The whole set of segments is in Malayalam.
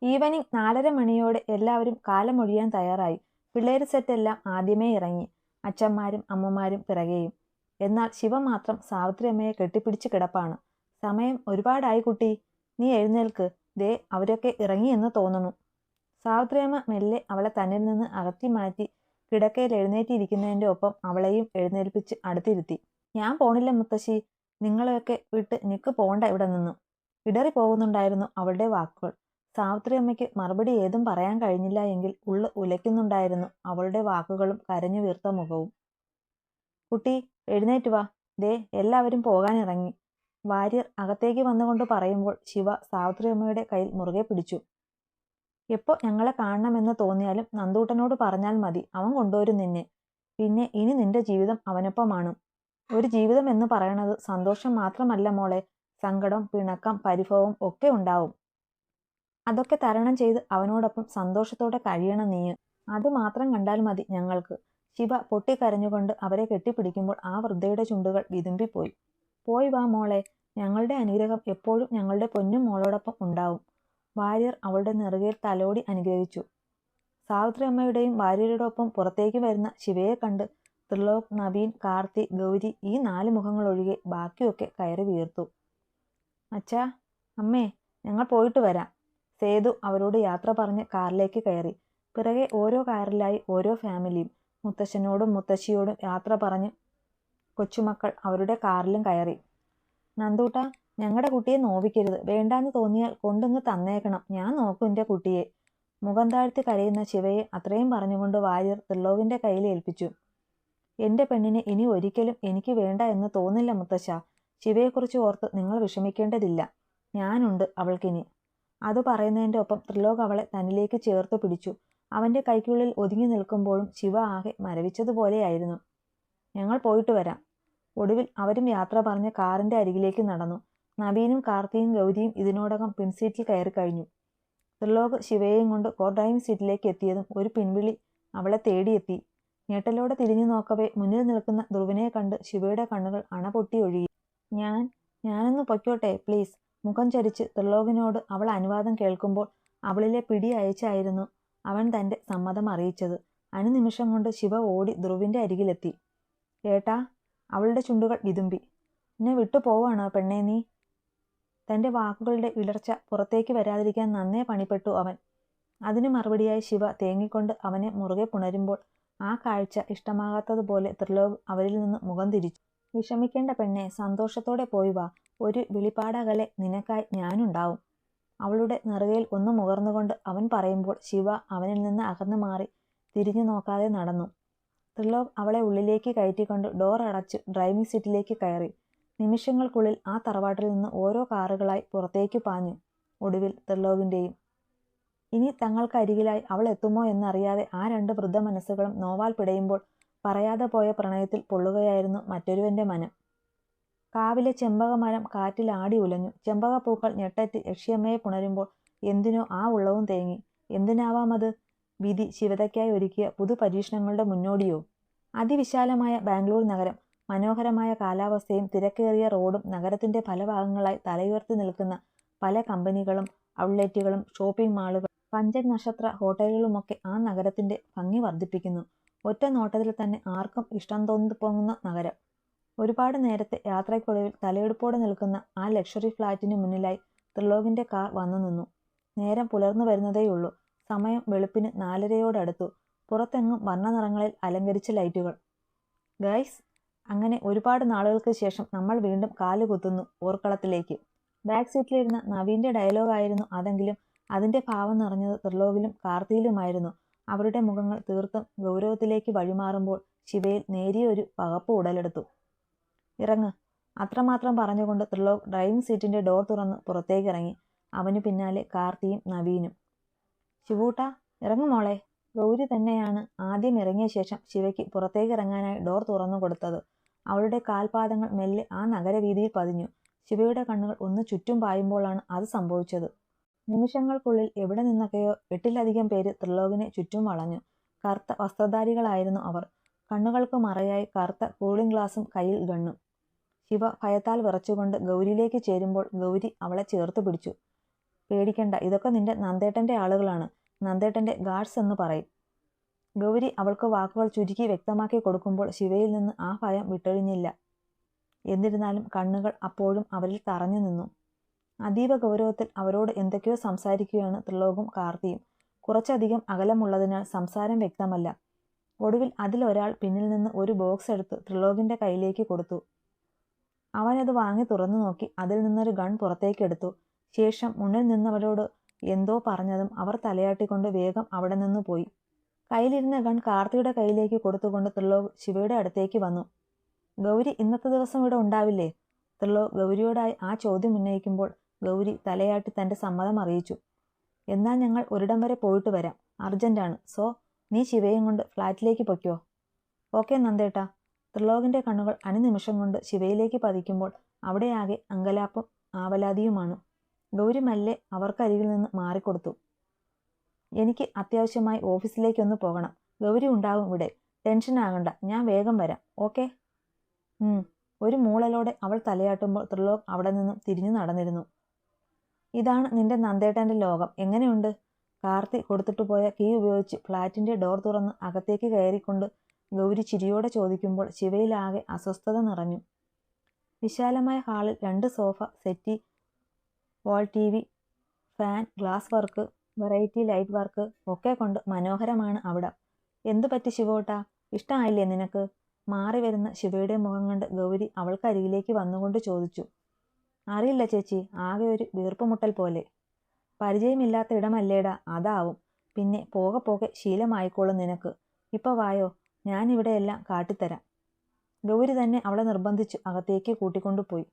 ഈവനിങ് 4:30 മണിയോടെ എല്ലാവരും കാലമൊഴിയാൻ തയ്യാറായി. പിള്ളേര് സെറ്റെല്ലാം ആദ്യമേ ഇറങ്ങി, അച്ഛന്മാരും അമ്മമാരും പിറകെയും. എന്നാൽ ശിവ മാത്രം സാവിത്രിയമ്മയെ കെട്ടിപ്പിടിച്ച് കിടപ്പാണ്. സമയം ഒരുപാടായി കുട്ടി, നീ എഴുന്നേൽക്ക്, ദേ അവരൊക്കെ ഇറങ്ങിയെന്ന് തോന്നുന്നു. സാവിത്രിയമ്മ മെല്ലെ അവളെ തന്നിൽ നിന്ന് അകറ്റി മാറ്റി കിടക്കയിൽ എഴുന്നേറ്റിരിക്കുന്നതിൻ്റെ ഒപ്പം അവളെയും എഴുന്നേൽപ്പിച്ച് അടുത്തിരുത്തി. ഞാൻ പോണില്ല മുത്തശ്ശി, നിങ്ങളെയൊക്കെ വിട്ട് നിക്ക് പോണ്ട ഇവിടെ നിന്നും. ഇടറി പോകുന്നുണ്ടായിരുന്നു അവളുടെ വാക്കുകൾ. സാവിത്രിയമ്മയ്ക്ക് മറുപടി ഏതും പറയാൻ കഴിഞ്ഞില്ല എങ്കിൽ ഉള്ളു ഉലയ്ക്കുന്നുണ്ടായിരുന്നു അവളുടെ വാക്കുകളും കരഞ്ഞു വീർത്ത മുഖവും. കുട്ടി എഴുന്നേറ്റ് വാ, ദേ എല്ലാവരും പോകാനിറങ്ങി. വാര്യർ അകത്തേക്ക് വന്നുകൊണ്ട് പറയുമ്പോൾ ശിവ സാവിത്രിയമ്മയുടെ കയ്യിൽ മുറുകെ പിടിച്ചു. എപ്പോൾ ഞങ്ങളെ കാണണമെന്ന് തോന്നിയാലും നന്ദൂട്ടനോട് പറഞ്ഞാൽ മതി, അവൻ കൊണ്ടുവരും നിന്നെ. പിന്നെ ഇനി നിന്റെ ജീവിതം അവനൊപ്പമാണ്. ഒരു ജീവിതം എന്ന് പറയണത് സന്തോഷം മാത്രമല്ല മോളെ, സങ്കടം, പിണക്കം, പരിഭവം ഒക്കെ ഉണ്ടാവും. അതൊക്കെ തരണം ചെയ്ത് അവനോടൊപ്പം സന്തോഷത്തോടെ കഴിയണം നീ. അതുമാത്രം കണ്ടാൽ മതി ഞങ്ങൾക്ക്. ശിവ പൊട്ടിക്കരഞ്ഞുകൊണ്ട് അവരെ കെട്ടിപ്പിടിക്കുമ്പോൾ ആ വൃദ്ധയുടെ ചുണ്ടുകൾ വിതുമ്പിപ്പോയി. പോയി വാ മോളെ, ഞങ്ങളുടെ അനുഗ്രഹം എപ്പോഴും ഞങ്ങളുടെ പൊന്നും മോളോടൊപ്പം ഉണ്ടാവും. വാര്യർ അവളുടെ നെറുകയിൽ തലോടി അനുഗ്രഹിച്ചു. സാവിത്രി അമ്മയുടെയും വാര്യരോടൊപ്പം പുറത്തേക്ക് വരുന്ന ശിവയെ കണ്ട് ത്രിലോക്, നവീൻ, കാർത്തി, ഗൗരി ഈ 4 മുഖങ്ങളൊഴികെ ബാക്കിയൊക്കെ കയറി വീർത്തു. അച്ഛാ, അമ്മേ, ഞങ്ങൾ പോയിട്ട് വരാം. സേതു അവരോട് യാത്ര പറഞ്ഞ് കാറിലേക്ക് കയറി. പിറകെ ഓരോ കാറിലായി ഓരോ ഫാമിലിയും. മുത്തശ്ശനോടും മുത്തശ്ശിയോടും യാത്ര പറഞ്ഞ് കൊച്ചുമക്കൾ അവരുടെ കാറിലും കയറി. നന്ദൂട്ട, ഞങ്ങളുടെ കുട്ടിയെ നോവിക്കരുത്, വേണ്ടാന്ന് തോന്നിയാൽ കൊണ്ടിങ്ങ് തന്നേക്കണം, ഞാൻ നോക്കും എൻ്റെ കുട്ടിയെ. മുഖം താഴ്ത്തി കരയുന്ന ശിവയെ അത്രയും പറഞ്ഞുകൊണ്ട് വാര്യർ ത്രിലോകിന്റെ കയ്യിൽ ഏൽപ്പിച്ചു. എൻ്റെ പെണ്ണിനെ ഇനി ഒരിക്കലും എനിക്ക് വേണ്ട എന്ന് തോന്നില്ല മുത്തശ്ശ. ശിവയെക്കുറിച്ച് ഓർത്ത് നിങ്ങൾ വിഷമിക്കേണ്ടതില്ല, ഞാനുണ്ട് അവൾക്കിനി. അത് പറയുന്നതിൻ്റെ ഒപ്പം ത്രിലോക് അവളെ തന്നിലേക്ക് ചേർത്ത് പിടിച്ചു. അവൻ്റെ കൈക്കുള്ളിൽ ഒതുങ്ങി നിൽക്കുമ്പോഴും ശിവ ആകെ മരവിച്ചതുപോലെയായിരുന്നു. ഞങ്ങൾ പോയിട്ട് വരാം. ഒടുവിൽ അവരും യാത്ര പറഞ്ഞ് കാറിന്റെ അരികിലേക്ക് നടന്നു. നവീനും കാർത്തിയും ഗൗരിയും ഇതിനോടകം പിൻസീറ്റിൽ കയറി കഴിഞ്ഞു. ത്രിലോക് ശിവയെയും കൊണ്ട് കോ ഡ്രൈവിംഗ് സീറ്റിലേക്ക് എത്തിയതും ഒരു പിൻവിളി അവളെ തേടിയെത്തി. ഞെട്ടലോടെ തിരിഞ്ഞു നോക്കവേ മുന്നിൽ നിൽക്കുന്ന ധ്രുവിനെ കണ്ട് ശിവയുടെ കണ്ണുകൾ അണപൊട്ടി ഒഴുകി. ഞാനൊന്ന് പൊയ്ക്കോട്ടെ പ്ലീസ്. മുഖം ചരിച്ച് ത്രിലോകിനോട് അവൾ അനുവാദം കേൾക്കുമ്പോൾ അവളിലെ പിടി അയച്ചായിരുന്നു അവൻ തൻ്റെ സമ്മതം അറിയിച്ചത്. അനുനിമിഷം കൊണ്ട് ശിവ ഓടി ധ്രുവിന്റെ അരികിലെത്തി. ഏട്ടാ, അവളുടെ ചുണ്ടുകൾ വിതുമ്പി. എന്നെ വിട്ടു പോവാണോ പെണ്ണേ നീ? തൻ്റെ വാക്കുകളുടെ ഇടർച്ച പുറത്തേക്ക് വരാതിരിക്കാൻ നന്നേ പണിപ്പെട്ടു അവൻ. അതിനു മറുപടിയായി ശിവ തേങ്ങിക്കൊണ്ട് അവനെ മുറുകെ പുണരുമ്പോൾ ആ കാഴ്ച ഇഷ്ടമാകാത്തതുപോലെ ത്രിലോക് അവരിൽ നിന്ന് മുഖം തിരിച്ചു. വിഷമിക്കേണ്ട പെണ്ണെ, സന്തോഷത്തോടെ പോയി വാ. ഒരു വിളിപ്പാടകലെ നിനക്കായി ഞാനുണ്ടാവും. അവളുടെ നെറുകയിൽ ഒന്ന് മുകർന്നുകൊണ്ട് അവൻ പറയുമ്പോൾ ശിവ അവനിൽ നിന്ന് അകന്നു മാറി തിരിഞ്ഞു നോക്കാതെ നടന്നു. ത്രിലോക് അവളെ ഉള്ളിലേക്ക് കയറ്റിക്കൊണ്ട് ഡോർ അടച്ച് ഡ്രൈവിംഗ് സീറ്റിലേക്ക് കയറി. നിമിഷങ്ങൾക്കുള്ളിൽ ആ തറവാട്ടിൽ നിന്ന് ഓരോ കാറുകളായി പുറത്തേക്ക് പാഞ്ഞു. ഒടുവിൽ ത്രിലോകിൻ്റെയും. ഇനി തങ്ങൾക്കരികിലായി അവൾ എത്തുമോ എന്നറിയാതെ ആ 2 വൃദ്ധ മനസ്സുകളും നോവാൽ പിടയുമ്പോൾ പറയാതെ പോയ പ്രണയത്തിൽ പൊള്ളുകയായിരുന്നു മറ്റൊരുവന്റെ മനം. കാവിലെ ചെമ്പകമരം കാറ്റിൽ ആടി ഉലഞ്ഞു. ചെമ്പകപ്പൂക്കൾ ഞെട്ടറ്റ് യക്ഷിയമ്മയെ പുണരുമ്പോൾ എന്തിനോ ആ ഉള്ളവും തേങ്ങി. എന്തിനാവാം അത്? വിധി ശിവതയ്ക്കായി ഒരുക്കിയ പുതു പരീക്ഷണങ്ങളുടെ മുന്നോടിയോ? അതിവിശാലമായ ബാംഗ്ലൂർ നഗരം, മനോഹരമായ കാലാവസ്ഥയും തിരക്കേറിയ റോഡും നഗരത്തിന്റെ പല ഭാഗങ്ങളായി തലയുയർത്തി നിൽക്കുന്ന പല കമ്പനികളും ഔട്ട്ലെറ്റുകളും ഷോപ്പിംഗ് മാളുകളും പഞ്ചനക്ഷത്ര ഹോട്ടലുകളുമൊക്കെ ആ നഗരത്തിന്റെ ഭംഗി വർദ്ധിപ്പിക്കുന്നു. ഒറ്റ നോട്ടത്തിൽ തന്നെ ആർക്കും ഇഷ്ടം തോന്നിപ്പോകുന്ന നഗരം. ഒരുപാട് നേരത്തെ യാത്രയ്ക്കൊടുവിൽ തലയെടുപ്പോടെ നിൽക്കുന്ന ആ ലക്ഷറി ഫ്ലാറ്റിന് മുന്നിലായി ത്രിലോകിന്റെ കാർ വന്നു നിന്നു. നേരം പുലർന്നു വരുന്നതേയുള്ളൂ. സമയം വെളുപ്പിന് 4:30 പുറത്തെങ്ങും വർണ്ണനിറങ്ങളിൽ അലങ്കരിച്ച ലൈറ്റുകൾ. ഗൈസ്, അങ്ങനെ ഒരുപാട് നാളുകൾക്ക് ശേഷം നമ്മൾ വീണ്ടും കാലുകുത്തുന്നു ഓർക്കളത്തിലേക്ക്. ബാക്ക് സീറ്റിലിരുന്ന നവീന്റെ ഡയലോഗായിരുന്നു അതെങ്കിലും അതിന്റെ ഭാവം നിറഞ്ഞത് ത്രിലോകിലും കാർത്തിയിലുമായിരുന്നു. അവരുടെ മുഖങ്ങൾ തീർത്തും ഗൗരവത്തിലേക്ക് വഴിമാറുമ്പോൾ ശിവയിൽ നേരിയൊരു പകപ്പ് ഉടലെടുത്തു. ഇറങ്ങ്. അത്രമാത്രം പറഞ്ഞുകൊണ്ട് ത്രിലോക് ഡ്രൈവിംഗ് സീറ്റിന്റെ ഡോർ തുറന്ന് പുറത്തേക്കിറങ്ങി. അവനു പിന്നാലെ കാർത്തിയും നവീനും. ശിവൂട്ട, ഇറങ്ങുമോളെ. ഗൗരി തന്നെയാണ് ആദ്യം ഇറങ്ങിയ ശേഷം ശിവയ്ക്ക് പുറത്തേക്കിറങ്ങാനായി ഡോർ തുറന്നു കൊടുത്തത്. അവളുടെ കാൽപാദങ്ങൾ മെല്ലെ ആ നഗരവീതിയിൽ പതിഞ്ഞു. ശിവയുടെ കണ്ണുകൾ ഒന്ന് ചുറ്റും പായുമ്പോഴാണ് അത് സംഭവിച്ചത്. നിമിഷങ്ങൾക്കുള്ളിൽ എവിടെ നിന്നൊക്കെയോ 8-ലധികം പേര് ത്രിലോകിനെ ചുറ്റും വളഞ്ഞു. കറുത്ത വസ്ത്രധാരികളായിരുന്നു അവർ. കണ്ണുകൾക്ക് മറയായി കറുത്ത കൂളിംഗ് ഗ്ലാസും കയ്യിൽ ഗണ്ണും. ശിവ ഭയത്താൽ വിറച്ചുകൊണ്ട് ഗൗരിയിലേക്ക് ചേരുമ്പോൾ ഗൗരി അവളെ ചേർത്ത് പിടിച്ചു. പേടിക്കണ്ട, ഇതൊക്കെ നിന്റെ നന്ദേട്ടൻ്റെ ആളുകളാണ്, നന്ദേട്ടൻ്റെ ഗാർഡ്സ് എന്ന് പറയും. ഗൗരി അവൾക്ക് വാക്കുകൾ ചുരുക്കി വ്യക്തമാക്കി കൊടുക്കുമ്പോൾ ശിവയിൽ നിന്ന് ആ ഭയം വിട്ടൊഴിഞ്ഞില്ല. എന്നിരുന്നാലും കണ്ണുകൾ അപ്പോഴും അവരിൽ തറഞ്ഞു നിന്നു. അതീവ ഗൗരവത്തിൽ അവരോട് എന്തൊക്കെയോ സംസാരിക്കുകയാണ് ത്രിലോകും കാർത്തിയും. കുറച്ചധികം അകലമുള്ളതിനാൽ സംസാരം വ്യക്തമല്ല. ഒടുവിൽ അതിലൊരാൾ പിന്നിൽ നിന്ന് ഒരു ബോക്സ് എടുത്ത് ത്രിലോകിന്റെ കയ്യിലേക്ക് കൊടുത്തു. അവനത് വാങ്ങി തുറന്നു നോക്കി അതിൽ നിന്നൊരു ഗൺ പുറത്തേക്കെടുത്തു. ശേഷം മുന്നിൽ നിന്നവരോട് എന്തോ പറഞ്ഞതും അവർ തലയാട്ടിക്കൊണ്ട് വേഗം അവിടെ നിന്ന് പോയി. കയ്യിലിരുന്ന ഗൺ കാർത്തിയുടെ കയ്യിലേക്ക് കൊടുത്തുകൊണ്ട് ത്രിലോക് ശിവയുടെ അടുത്തേക്ക് വന്നു. ഗൗരി ഇന്നത്തെ ദിവസം ഇവിടെ ഉണ്ടാവില്ലേ? ത്രിലോക് ഗൗരിയോടായി ആ ചോദ്യം ഉന്നയിക്കുമ്പോൾ ഗൗരി തലയാട്ടി തന്റെ സമ്മതം അറിയിച്ചു. എന്നാൽ ഞങ്ങൾ ഒരിടം വരെ പോയിട്ട് വരാം, അർജന്റാണ്. സോ നീ ശിവയും കൊണ്ട് ഫ്ലാറ്റിലേക്ക് പൊയ്ക്കോ. ഓക്കെ നന്ദേട്ടാ. ത്രിലോകിന്റെ കണ്ണുകൾ അനുനിമിഷം കൊണ്ട് ശിവയിലേക്ക് പതിക്കുമ്പോൾ അവിടെയാകെ അങ്കലാപ്പും ആവലാതിയുമാണ്. ഗൗരി മെല്ലെ അവർക്കരികിൽ നിന്ന് മാറിക്കൊടുത്തു. എനിക്ക് അത്യാവശ്യമായി ഓഫീസിലേക്കൊന്ന് പോകണം. ഗൗരി ഉണ്ടാവും ഇവിടെ, ടെൻഷൻ ആകണ്ട, ഞാൻ വേഗം വരാം. ഓക്കെ? ഒരു മൂളലോടെ അവൾ തലയാട്ടുമ്പോൾ ത്രിലോക് അവിടെ നിന്നും തിരിഞ്ഞു നടന്നിരുന്നു. ഇതാണ് നിന്റെ നന്ദേട്ടന്റെ ലോകം, എങ്ങനെയുണ്ട്? കാർത്തി കൊടുത്തിട്ട് പോയ കീ ഉപയോഗിച്ച് ഫ്ലാറ്റിന്റെ ഡോർ തുറന്ന് അകത്തേക്ക് കയറിക്കൊണ്ട് ഗൗരി ചിരിയോടെ ചോദിക്കുമ്പോൾ ശിവയിലാകെ അസ്വസ്ഥത നിറഞ്ഞു. വിശാലമായ ഹാളിൽ 2 സോഫ, സെറ്റി, വാൾ TV, fan, glass work, variety light work ഒക്കെ കൊണ്ട് മനോഹരമാണ് അവിടെ. എന്തു പറ്റി ശിവോട്ടാ, ഇഷ്ടമായില്ലേ നിനക്ക്? മാറി വരുന്ന ശിവയുടെ മുഖം കണ്ട് ഗൗരി അവൾക്കരികിലേക്ക് വന്നുകൊണ്ട് ചോദിച്ചു. അറിയില്ല ചേച്ചി, ആകെ ഒരു വീർപ്പുമുട്ടൽ പോലെ. പരിചയമില്ലാത്ത ഇടമല്ലേടാ, അതാവും. പിന്നെ പോകെ പോകെ ശീലമായിക്കോളും നിനക്ക്. ഇപ്പൊ വായോ, ഞാനിവിടെയെല്ലാം കാട്ടിത്തരാം. ഗൗരി തന്നെ അവളെ നിർബന്ധിച്ചു അകത്തേക്ക് കൂട്ടിക്കൊണ്ടുപോയി.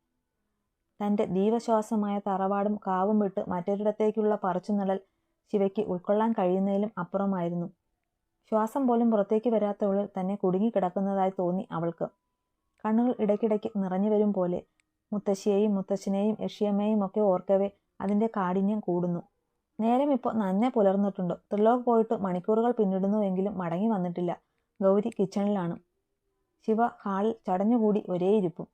തൻ്റെ ദീവശ്വാസമായ തറവാടും കാവും വിട്ട് മറ്റൊരിടത്തേക്കുള്ള പറിച്ചുനടൽ ശിവയ്ക്ക് ഉൾക്കൊള്ളാൻ കഴിയുന്നതിലും അപ്പുറമായിരുന്നു. ശ്വാസം പോലും പുറത്തേക്ക് വരാത്ത ഉള്ളിൽ തന്നെ കുടുങ്ങിക്കിടക്കുന്നതായി തോന്നി അവൾക്ക്. കണ്ണുകൾ ഇടയ്ക്കിടയ്ക്ക് നിറഞ്ഞു വരും പോലെ. മുത്തശ്ശിയെയും മുത്തശ്ശനെയും യക്ഷിയമ്മയും ഒക്കെ ഓർക്കവേ അതിൻ്റെ കാഠിന്യം കൂടുന്നു. നേരം ഇപ്പോൾ നന്നെ പുലർന്നിട്ടുണ്ട്. ത്രിലോക് പോയിട്ട് മണിക്കൂറുകൾ പിന്നിടുന്നുവെങ്കിലും മടങ്ങി വന്നിട്ടില്ല. ഗൗരി കിച്ചണിലാണ്. ശിവ ഹാളിൽ ചടഞ്ഞുകൂടി ഒരേ ഇരിപ്പും.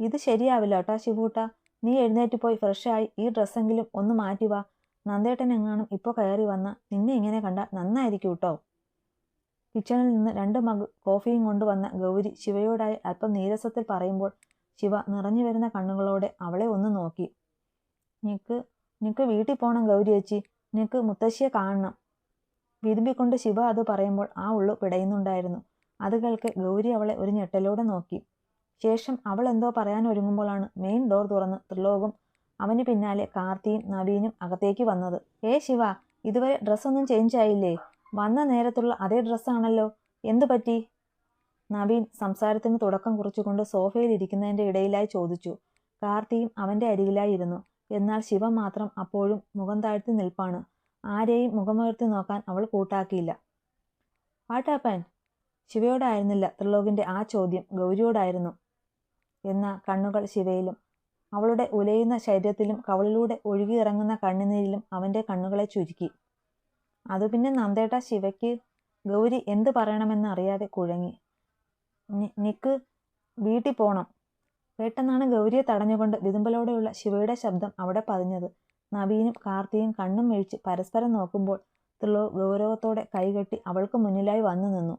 ഇത് ശരിയാവില്ല കേട്ടാ ശിവൂട്ട, നീ എഴുന്നേറ്റ് പോയി ഫ്രഷായി ഈ ഡ്രസ്സെങ്കിലും ഒന്ന് മാറ്റി വാ. നന്ദേട്ടൻ എങ്ങാനും ഇപ്പോൾ കയറി വന്ന നിന്നെ ഇങ്ങനെ കണ്ടാൽ നന്നായിരിക്കും കേട്ടോ. കിച്ചണിൽ നിന്ന് 2 മഗ് കോഫിയും കൊണ്ടുവന്ന ഗൗരി ശിവയോടായി അല്പം നീരസത്തിൽ പറയുമ്പോൾ ശിവ നിറഞ്ഞു വരുന്ന കണ്ണുകളോടെ അവളെ ഒന്ന് നോക്കി. നിനക്ക് വീട്ടിൽ പോകണം ഗൗരി ചേച്ചി, നിനക്ക് മുത്തശ്ശിയെ കാണണം. വിരുമ്പിക്കൊണ്ട് ശിവ അത് പറയുമ്പോൾ ആ ഉള്ളു പിടയുന്നുണ്ടായിരുന്നു. അത് കേൾക്കെ ഗൗരി അവളെ ഒരു ഞെട്ടലോടെ നോക്കി. ശേഷം അവൾ എന്തോ പറയാൻ ഒരുങ്ങുമ്പോഴാണ് മെയിൻ ഡോർ തുറന്ന് ത്രിലോകും അവന് പിന്നാലെ കാർത്തിയും നവീനും അകത്തേക്ക് വന്നത്. ശിവ, ഇതുവരെ ഡ്രസ്സൊന്നും ചേഞ്ച് ആയില്ലേ? വന്ന നേരത്തുള്ള അതേ ഡ്രസ്സാണല്ലോ, എന്തു പറ്റി? നവീൻ സംസാരത്തിന് തുടക്കം കുറിച്ചുകൊണ്ട് സോഫയിൽ ഇരിക്കുന്നതിൻ്റെ ഇടയിലായി ചോദിച്ചു. കാർത്തിയും അവൻ്റെ അരികിലായി ഇരുന്നു. എന്നാൽ ശിവ മാത്രം അപ്പോഴും മുഖം താഴ്ത്തി നിൽപ്പാണ്. ആരെയും മുഖമുയർത്തി നോക്കാൻ അവൾ കൂട്ടാക്കിയില്ല. What happen? ശിവയോടായിരുന്നില്ല ത്രിലോകിൻ്റെ ആ ചോദ്യം, ഗൗരിയോടായിരുന്നു. എന്ന കണ്ണുകൾ ശിവയിലും അവളുടെ ഉലയുന്ന ശരീരത്തിലും കവളിലൂടെ ഒഴുകിയിറങ്ങുന്ന കണ്ണുനീരിലും അവൻ്റെ കണ്ണുകളെ ചുരുക്കി. അതു പിന്നെ നന്ദേട്ട ശിവയ്ക്ക്. ഗൗരി എന്ത് പറയണമെന്ന് അറിയാതെ കുഴങ്ങി. നിക്ക് വീട്ടിൽ പോണം. പെട്ടെന്നാണ് ഗൗരിയെ തടഞ്ഞുകൊണ്ട് വിതുമ്പലോടെയുള്ള ശിവയുടെ ശബ്ദം അവിടെ പതിഞ്ഞത്. നവീനും കാർത്തിയും കണ്ണും വീഴ്ച് പരസ്പരം നോക്കുമ്പോൾ ത്രിലോക് ഗൗരവത്തോടെ കൈകെട്ടി അവൾക്ക് മുന്നിലായി വന്നു നിന്നു.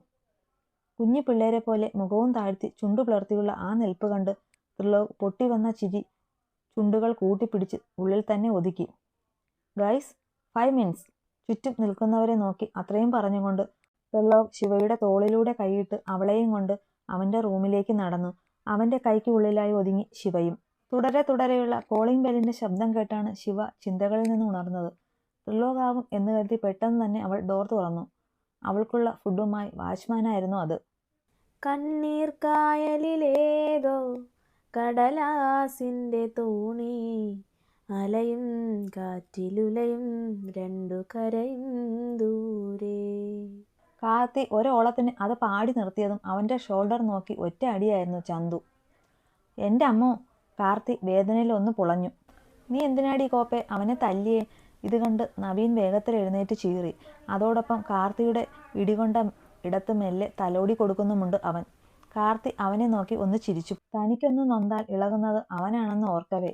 കുഞ്ഞു പിള്ളേരെ പോലെ മുഖവും താഴ്ത്തി ചുണ്ടു പുലർത്തിയുള്ള ആ നിൽപ്പ് കണ്ട് ത്രിലോക് പൊട്ടിവന്ന ചിരി ചുണ്ടുകൾ കൂട്ടിപ്പിടിച്ച് ഉള്ളിൽ തന്നെ ഒതുക്കി. Guys, 5 minutes. ചുറ്റും നിൽക്കുന്നവരെ നോക്കി അത്രയും പറഞ്ഞുകൊണ്ട് ത്രിലോക് ശിവയുടെ തോളിലൂടെ കൈയിട്ട് അവളെയും കൊണ്ട് അവൻ്റെ റൂമിലേക്ക് നടന്നു. അവൻ്റെ കൈക്ക് ഉള്ളിലായി ഒതുങ്ങി ശിവയും. തുടരെയുള്ള കോളിംഗ് ബെല്ലിൻ്റെ ശബ്ദം കേട്ടാണ് ശിവ ചിന്തകളിൽ നിന്ന് ഉണർന്നത്. ത്രിലോകാവും എന്ന് കരുതി പെട്ടെന്ന് തന്നെ അവൾ ഡോർ തുറന്നു. അവൾക്കുള്ള ഫുഡുമായി വാച്ച്മാനായിരുന്നു അത്. കണ്ണീർ കായലിലേതോ കടലാസിൻ്റെ തോണി, അലയും കാറ്റിലുലയും 2 കരയും ദൂരെ. കാർത്തി ഒരോളത്തിന് അത് പാടി നിർത്തിയതും അവൻ്റെ ഷോൾഡർ നോക്കി ഒറ്റ അടിയായിരുന്നു ചന്തു. എൻ്റെ അമ്മോ! കാർത്തി വേദനയിൽ ഒന്ന് പുളഞ്ഞു. നീ എന്തിനാടി കോപ്പെ അവനെ തല്ലിയേ? ഇത് കണ്ട് നവീൻ വേഗത്തിൽ എഴുന്നേറ്റ് ചീറി. അതോടൊപ്പം കാർത്തിയുടെ ഇടികൊണ്ട ഇടത്ത് മെല്ലെ തലോടി കൊടുക്കുന്നുമുണ്ട് അവൻ. കാർത്തി അവനെ നോക്കി ഒന്ന് ചിരിച്ചു. തനിക്കൊന്ന് നൊന്താൽ ഇളകുന്നത് അവനാണെന്ന് ഓർക്കവേ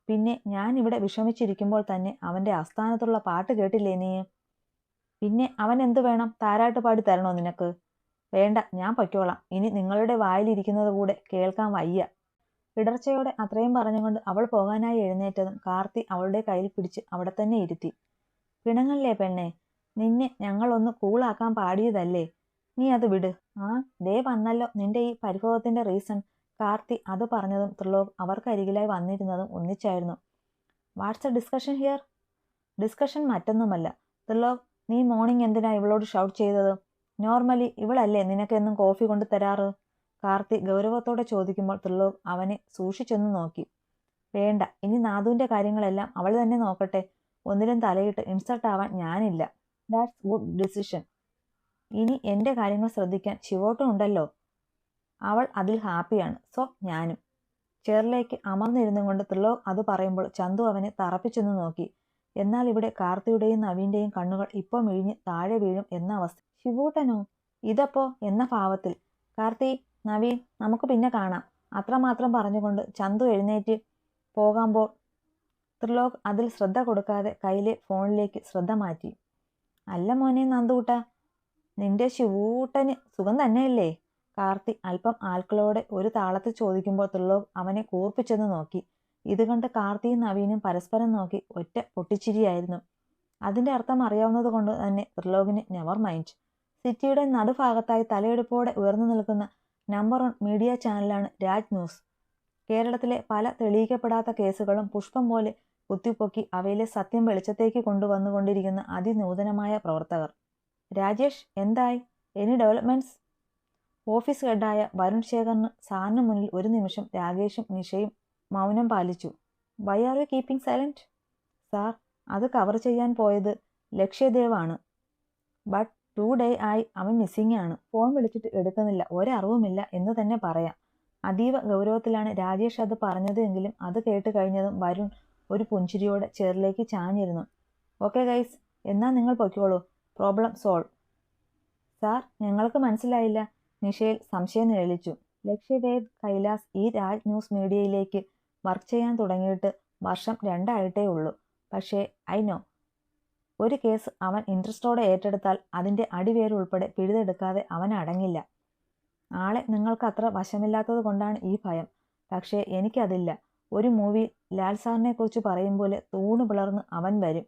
പിന്നെ ഞാനിവിടെ വിഷമിച്ചിരിക്കുമ്പോൾ തന്നെ അവൻ്റെ ആസ്ഥാനത്തുള്ള പാട്ട് കേട്ടില്ലേ നീ? പിന്നെ അവൻ എന്തു വേണം? താരാട്ട് പാടി തരണോ നിനക്ക്? വേണ്ട, ഞാൻ പൊയ്ക്കോളാം. ഇനി നിങ്ങളുടെ വായിലിരിക്കുന്നത് കൂടെ കേൾക്കാൻ വയ്യ. ഇടർച്ചയോടെ അത്രയും പറഞ്ഞുകൊണ്ട് അവൾ പോകാനായി എഴുന്നേറ്റതും കാർത്തി അവളുടെ കയ്യിൽ പിടിച്ച് അവിടെ തന്നെ ഇരുത്തി. പിണങ്ങല്ലേ പെണ്ണെ, നിന്നെ ഞങ്ങളൊന്ന് കൂളാക്കാൻ പാടിയതല്ലേ, നീ അത് വിട്. ആ ദേ വന്നല്ലോ നിന്റെ ഈ പരിഭവത്തിന്റെ റീസൺ. കാർത്തി അത് പറഞ്ഞതും ത്രിലോക് അവർക്കരികിലായി വന്നിരുന്നതും ഒന്നിച്ചായിരുന്നു. What's a discussion here? Discussion മറ്റൊന്നുമല്ല. ത്രിലോക്, നീ മോർണിംഗ് എന്തിനാ ഇവളോട് ഷൗട്ട് ചെയ്തത്? നോർമലി ഇവളല്ലേ നിനക്കെന്നും കോഫി കൊണ്ട് തരാറ്? കാർത്തി ഗൗരവത്തോടെ ചോദിക്കുമ്പോൾ ത്രിലോക് അവനെ സൂക്ഷിച്ചൊന്നു നോക്കി. വേണ്ട, ഇനി നാദുവിന്റെ കാര്യങ്ങളെല്ലാം അവൾ തന്നെ നോക്കട്ടെ. ഒന്നിലും തലയിട്ട് ഇൻസൾട്ട് ആവാൻ ഞാനില്ല. That's good decision. ഇനി എൻ്റെ കാര്യങ്ങൾ ശ്രദ്ധിക്കാൻ ശിവോട്ടും ഉണ്ടല്ലോ. അവൾ അതിൽ ഹാപ്പിയാണ്. സോ ഞാനും. ചെയറിലേക്ക് അമർന്നിരുന്നു കൊണ്ട് ത്രിലോക് അത് പറയുമ്പോൾ ചന്തു അവനെ തറപ്പിച്ചൊന്നു നോക്കി. എന്നാൽ ഇവിടെ കാർത്തിയുടെയും നവീന്റെയും കണ്ണുകൾ ഇപ്പോൾ മിഴിഞ്ഞ് താഴെ വീഴും എന്ന അവസ്ഥ. ശിവൂട്ടനോ? ഇതപ്പോ എന്ന ഭാവത്തിൽ. കാർത്തി, നവീൻ, നമുക്ക് പിന്നെ കാണാം. അത്രമാത്രം പറഞ്ഞുകൊണ്ട് ചന്തു എഴുന്നേറ്റ് പോകുമ്പോൾ ത്രിലോക് അതിൽ ശ്രദ്ധ കൊടുക്കാതെ കയ്യിലെ ഫോണിലേക്ക് ശ്രദ്ധ മാറ്റി. അല്ല മോനെ നന്ദൂട്ട, നിന്റെ ശിവൂട്ടന് സുഖം തന്നെയല്ലേ? കാർത്തി അല്പം ആൽക്കളോടെ ഒരു താളത്തിൽ ചോദിക്കുമ്പോൾ ത്രിലോക് അവനെ കൂർപ്പിച്ചെന്ന് നോക്കി. ഇത് കണ്ട് കാർത്തിയും നവീനും പരസ്പരം നോക്കി ഒറ്റ പൊട്ടിച്ചിരിയായിരുന്നു. അതിന്റെ അർത്ഥം അറിയാവുന്നത് കൊണ്ട് തന്നെ ത്രിലോകിന് നെവർ മൈൻഡ്. സിറ്റിയുടെ നടുഭാഗത്തായി തലയെടുപ്പോടെ ഉയർന്നു നിൽക്കുന്ന നമ്പർ 1 മീഡിയ ചാനലാണ് രാജ് ന്യൂസ്. കേരളത്തിലെ പല തെളിയിക്കപ്പെടാത്ത കേസുകളും പുഷ്പം പോലെ കുത്തിപ്പൊക്കി അവയിലെ സത്യം വെളിച്ചത്തേക്ക് കൊണ്ടുവന്നുകൊണ്ടിരിക്കുന്ന അതിനൂതനമായ പ്രവർത്തകർ. രാജേഷ്, എന്തായി? Any developments? ഓഫീസ് ഹെഡായ വരുൺ ശേഖറിന് സാറിന് മുന്നിൽ ഒരു നിമിഷം രാകേഷും നിഷയും മൗനം പാലിച്ചു. Why are you keeping silent? Sir, അത് കവർ ചെയ്യാൻ പോയത് ലക്ഷ്യദേവാണ്. ബട്ട് 2 ഡേ ആയി അവൻ മിസ്സിംഗ് ആണ്. ഫോൺ വിളിച്ചിട്ട് എടുക്കുന്നില്ല, ഒരറിവുമില്ല എന്ന് തന്നെ പറയാം. അതീവ ഗൗരവത്തിലാണ് രാജേഷ് അത് പറഞ്ഞത് എങ്കിലും അത് കേട്ട് കഴിഞ്ഞതും വരുൺ ഒരു പുഞ്ചിരിയോടെ ചെയറിലേക്ക് ചാഞ്ഞിരുന്നു. ഓക്കെ ഗൈസ്, എന്നാ നിങ്ങൾ പൊയ്ക്കോളൂ. Problem solve. സാർ, ഞങ്ങൾക്ക് മനസ്സിലായില്ല. നിഷയിൽ സംശയം നിഴലിച്ചു. ലക്ഷ്യവേദ് കൈലാസ് ഈ രാജ് ന്യൂസ് മീഡിയയിലേക്ക് വർക്ക് ചെയ്യാൻ തുടങ്ങിയിട്ട് വർഷം 2 ആയിട്ടേ ഉള്ളൂ. പക്ഷേ ഐ നോ, ഒരു കേസ് അവൻ ഇൻട്രസ്റ്റോടെ ഏറ്റെടുത്താൽ അതിൻ്റെ അടിവേരുൾപ്പെടെ പിഴുതെടുക്കാതെ അവൻ അടങ്ങില്ല. ആളെ നിങ്ങൾക്ക് അത്ര വശമില്ലാത്തത് കൊണ്ടാണ് ഈ ഭയം. പക്ഷേ എനിക്കതില്ല. ഒരു മൂവി ലാൽ സാറിനെ കുറിച്ച് പറയും പോലെ തൂണ് പിളർന്ന് അവൻ വരും.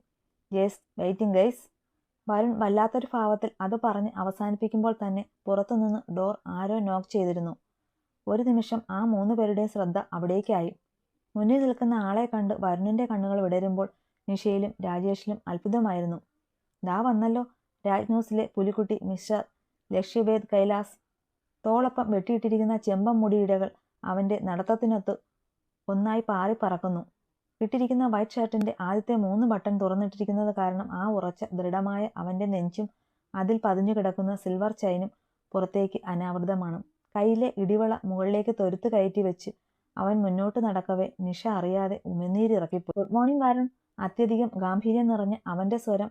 Yes, waiting guys. വരുൺ വല്ലാത്തൊരു ഭാവത്തിൽ അത് പറഞ്ഞ് അവസാനിപ്പിക്കുമ്പോൾ തന്നെ പുറത്തുനിന്ന് ഡോർ ആരോ നോക്ക് ചെയ്തിരുന്നു. ഒരു നിമിഷം ആ 3 പേരുടെയും ശ്രദ്ധ അവിടേക്കായി. മുന്നിൽ നിൽക്കുന്ന ആളെ കണ്ട് വരുണിന്റെ കണ്ണുകൾ വിടരുമ്പോൾ നിഷയിലും രാജേഷിലും അത്ഭുതമായിരുന്നു. ദാ വന്നല്ലോ രാജ് ന്യൂസിലെ പുലിക്കുട്ടി മിസ്റ്റർ ലക്ഷ്യവേദ് കൈലാസ്. തോളൊപ്പം വെട്ടിയിട്ടിരിക്കുന്ന ചെമ്പം മുടിയിഴകൾ അവന്റെ നടത്തത്തിനൊത്ത് ഒന്നായി പാറിപ്പറക്കുന്നു. ഇട്ടിരിക്കുന്ന വൈറ്റ് ഷർട്ടിന്റെ ആദ്യത്തെ 3 ബട്ടൺ തുറന്നിട്ടിരിക്കുന്നത് കാരണം ആ ഉറച്ച ദൃഢമായ അവന്റെ നെഞ്ചും അതിൽ പതിഞ്ഞു കിടക്കുന്ന സിൽവർ ചെയിനും പുറത്തേക്ക് അനാവൃതമാണ്. കയ്യിലെ ഇടിവള മുകളിലേക്ക് തൊരുത്ത് കയറ്റി വെച്ച് അവൻ മുന്നോട്ട് നടക്കവേ നിഷ അറിയാതെ ഉമിനീരിറക്കിപ്പോയി. Good morning Varun. അത്യധികം ഗാംഭീര്യം നിറഞ്ഞ അവന്റെ സ്വരം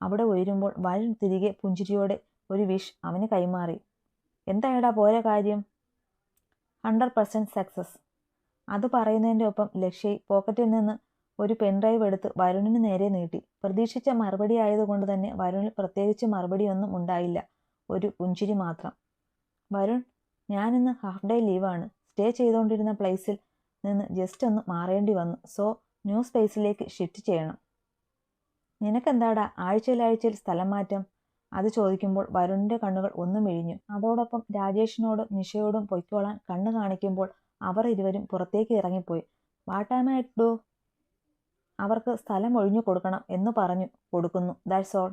അവിടെ ഉയരുമ്പോൾ വരുൺ തിരികെ പുഞ്ചിരിയോടെ ഒരു വിഷ് അവന് കൈമാറി. എന്തായടാ പോരെ കാര്യം? 100% സക്സസ്. അത് പറയുന്നതിൻ്റെ ഒപ്പം ലക്ഷ്യ പോക്കറ്റിൽ നിന്ന് ഒരു പെൻഡ്രൈവ് എടുത്ത് വരുണിന് നേരെ നീട്ടി. പ്രതീക്ഷിച്ച മറുപടി ആയതുകൊണ്ട് തന്നെ വരുണിൽ പ്രത്യേകിച്ച് മറുപടിയൊന്നും ഉണ്ടായില്ല, ഒരു പുഞ്ചിരി മാത്രം. വരുൺ, ഞാനിന്ന് ഹാഫ് ഡേ ലീവാണ്. സ്റ്റേ ചെയ്തുകൊണ്ടിരുന്ന പ്ലേസിൽ നിന്ന് ജസ്റ്റ് ഒന്ന് മാറേണ്ടി വന്നു. സോ ന്യൂ സ്പേസിലേക്ക് ഷിഫ്റ്റ് ചെയ്യണം. നിനക്കെന്താടാ ആഴ്ചയിൽ സ്ഥലം മാറ്റം? അത് ചോദിക്കുമ്പോൾ വരുണിന്റെ കണ്ണുകൾ ഒന്നും മിഴിഞ്ഞു. അതോടൊപ്പം രാജേഷിനോടും നിഷയോടും പൊയ്ക്കോളാൻ കണ്ണു കാണിക്കുമ്പോൾ അവർ ഇരുവരും പുറത്തേക്ക് ഇറങ്ങിപ്പോയി. What am I to do? അവർക്ക് സ്ഥലം ഒഴിഞ്ഞു കൊടുക്കണം എന്ന് പറഞ്ഞു കൊടുക്കുന്നു. That's all.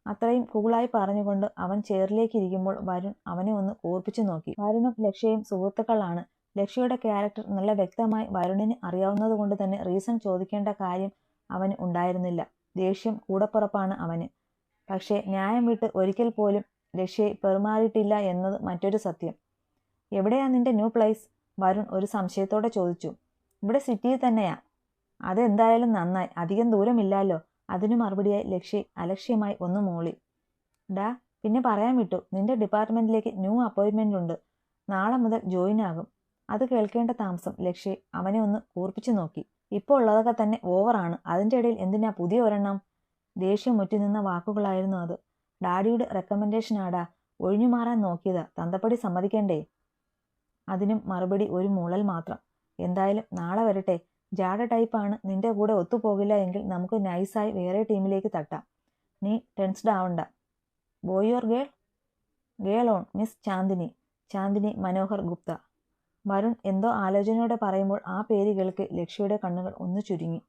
അത്രയും കൂളായി പറഞ്ഞുകൊണ്ട് അവൻ ചെയറിലേക്ക് ഇരിക്കുമ്പോൾ വരുൺ അവനെ ഒന്ന് കൂർപ്പിച്ചു നോക്കി. വരുണും ലക്ഷ്യയും സുഹൃത്തുക്കളാണ്. ലക്ഷ്യയുടെ ക്യാരക്ടർ നല്ല വ്യക്തമായി വരുണിന് അറിയാവുന്നത് കൊണ്ട് തന്നെ റീസൺ ചോദിക്കേണ്ട കാര്യം അവന് ഉണ്ടായിരുന്നില്ല. ദേഷ്യം കൂടപ്പുറപ്പാണ് അവന്. പക്ഷേ ന്യായം വിട്ട് ഒരിക്കൽ പോലും ലക്ഷ്യയെ പെരുമാറിയിട്ടില്ല എന്നത് മറ്റൊരു സത്യം. എവിടെയാ നിന്റെ ന്യൂ പ്ലേസ്? വരുൺ ഒരു സംശയത്തോടെ ചോദിച്ചു. ഇവിടെ സിറ്റിയിൽ തന്നെയാ. അതെന്തായാലും നന്നായി, അധികം ദൂരമില്ലല്ലോ. അതിനു മറുപടിയായി ലക്ഷ്യ അലക്ഷ്യമായി ഒന്ന് മൂളി. ഡാ, പിന്നെ പറയാൻ വിട്ടു, നിന്റെ ഡിപ്പാർട്ട്മെന്റിലേക്ക് ന്യൂ അപ്പോയിന്റ്മെന്റ് ഉണ്ട്. നാളെ മുതൽ ജോയിൻ ആകും. അത് കേൾക്കേണ്ട താമസം ലക്ഷ്യ അവനെ ഒന്ന് കൂർപ്പിച്ചു നോക്കി. ഇപ്പോൾ ഉള്ളതൊക്കെ തന്നെ ഓവറാണ്. അതിൻ്റെ ഇടയിൽ എന്തിനാ പുതിയ ഒരെണ്ണം? ദേഷ്യം മുറ്റിനിന്ന വാക്കുകളായിരുന്നു അത്. ഡാഡിയുടെ റെക്കമെൻഡേഷനാടാ, ഒഴിഞ്ഞു മാറാൻ നോക്കിയതാ, തന്തപ്പടി സമ്മതിക്കണ്ടേ? അതിനും മറുപടി ഒരു മൂളൽ മാത്രം. എന്തായാലും നാളെ വരട്ടെ. ജാട ടൈപ്പാണ്, നിന്റെ കൂടെ ഒത്തുപോകില്ല എങ്കിൽ നമുക്ക് നൈസായി വേറെ ടീമിലേക്ക് തട്ടാം. നീ ടെൻസ്ഡ് ആവണ്ട. Boy or girl? Girl on miss Chandini. Chandini Manohar Gupta. Varun എന്തോ ആലോചനയോടെ പറയുമ്പോൾ ആ പേര് കേൾക്കെ ലക്ഷ്യയുടെ കണ്ണുകൾ ഒന്ന് ചുരുങ്ങി.